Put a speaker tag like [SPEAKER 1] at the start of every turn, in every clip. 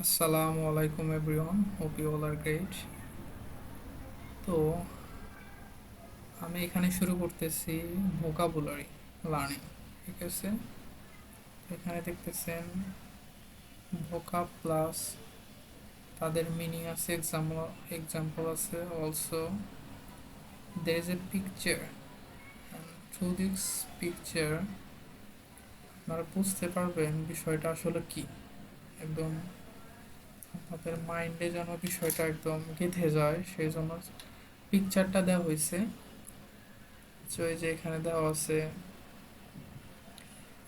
[SPEAKER 1] Assalamu alaikum everyone. Hope you all are great. তো আমি এখানে শুরু করতেছি ভোকাবুলারি লার্নিং। ঠিক আছে, এখানে দেখতেছেন ভোকাব প্লাস তাদের মিনিং আছে, এক্সাম্পল আছে। Also there is a picture and through this picture আপনারা বুঝতে পারবেন বিষয়টা আসলে কি। একদম আপনাদের মাইন্ডে যেন বিষয়টা একদম গেঁথে যায়, সেই জন্য পিকচারটা দেওয়া হয়েছে। তো এই যে এখানে দেওয়া আছে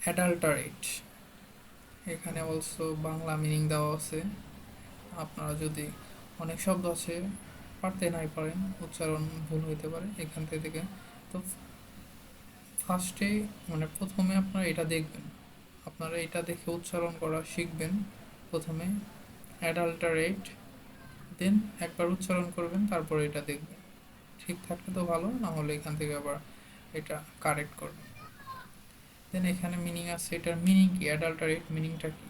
[SPEAKER 1] অ্যাডাল্টারেট, এখানে অলসো বাংলা মিনিং দেওয়া আছে। আপনারা যদি অনেক শব্দ আছে পারতে নাই পারেন, উচ্চারণ ভুল হইতে পারে এখান থেকে। তো ফার্স্টে মানে প্রথমে আপনারা এটা দেখবেন, আপনারা এটা দেখে উচ্চারণ করা শিখবেন। প্রথমে অ্যাডাল্টারেট, দেন একবার উচ্চারণ করবেন, তারপরে এটা দেখবেন। ঠিক থাকলে তো ভালো, না হলে এখান থেকে আবার এটা কারেক্ট করবেন। দেন এখানে মিনিং আছে, এটার মিনিং কি, অ্যাডাল্টারেট মিনিংটা কি।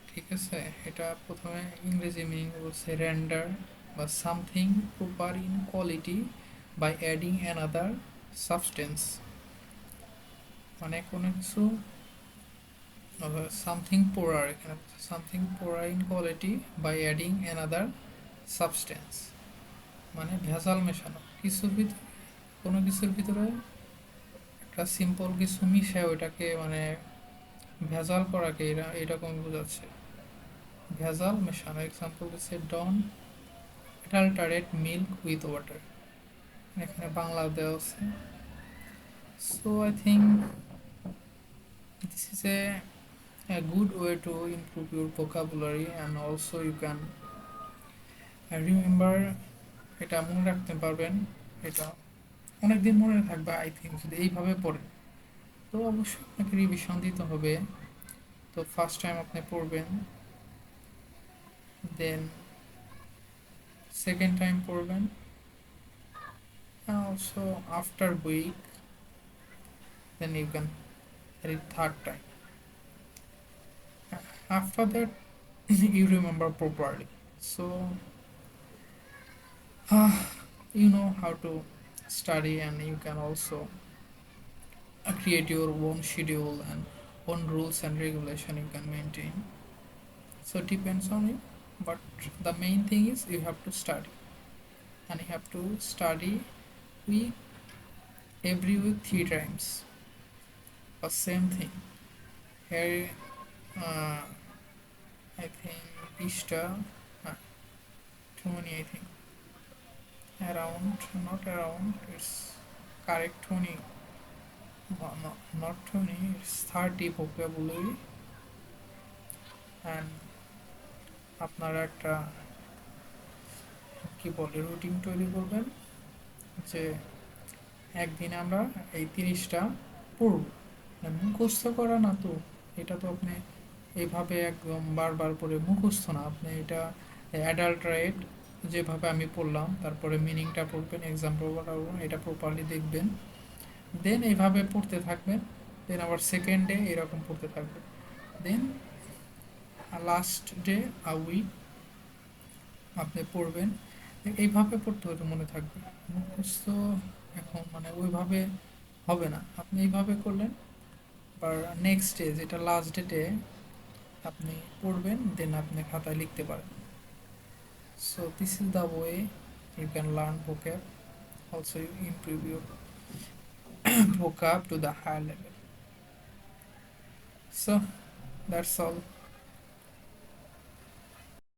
[SPEAKER 1] ঠিক আছে, এটা প্রথমে ইংরেজি মিনিং বলছে রেন্ডার বা something proper in quality by adding another substance, মানে কোনো কিছু সামথিং পোরার, এখানে something poorer in quality by adding another substance, মানে ভেজাল মেশানো কিছুর ভিতরে, কোনো কিছুর ভিতরে একটা সিম্পল কিছু মিশায় ওইটাকে মানে ভেজাল করাকে এরা এরকম বোঝাচ্ছে, ভেজাল মেশানো। এক্সাম্পল দিচ্ছে ডন অ্যাডাল্টারেট মিল্ক উইথ ওয়াটার, এখানে বাংলা দেওয়া আছে। So I think this is a good way to improve your vocabulary and also you can remember, এটা মনে রাখতে পারবেন, এটা অনেকদিন মনে থাকবে আই থিঙ্ক যদি এইভাবে পড়েন। তো অবশ্যই আপনাকে রিভিশন দিতে হবে। তো ফার্স্ট টাইম আপনি পড়বেন, দেন সেকেন্ড টাইম পড়বেন, and also after week then you can read third time. After that you remember properly. So you know how to study, and you can also create your own schedule and own rules and regulation you can maintain. So it depends on you, but the main thing is you have to study, and you have to study week every week 3 times or same thing. Here I think pista 20, I think around, not around, it's correct 20, no, not 20, it's 30 vocabulary, and আপনারা একটা কি বলে routine তৈরি করবেন যে একদিন আমরা এই 30টা পড়ব। মুখস্থ করা না তো, এটা তো আপনি এইভাবে একদম বারবার পড়ে মুখস্থ না, আপনি এটা অ্যাডাল্ট রাইট যেভাবে আমি পড়লাম, তারপরে মিনিংটা পড়বেন, এক্সাম্পল পড়াবো, এটা প্রপারলি দেখবেন, দেন এইভাবে পড়তে থাকবেন। দেন আবার সেকেন্ড ডে এরকম পড়তে থাকবেন, দেন লাস্ট ডে উইক আপনি পড়বেন। এইভাবে পড়তে হলে মনে থাকবে, মুখস্থ এখন মানে ওইভাবে হবে না। আপনি এইভাবে করলেন, বা নেক্সট ডে যেটা লাস্ট ডেটে আপনি পড়বেন, দেন আপনি খাতায় লিখতে পারেন। So this is the way you can learn vocab, also you improve your vocab to the higher level. So that's all.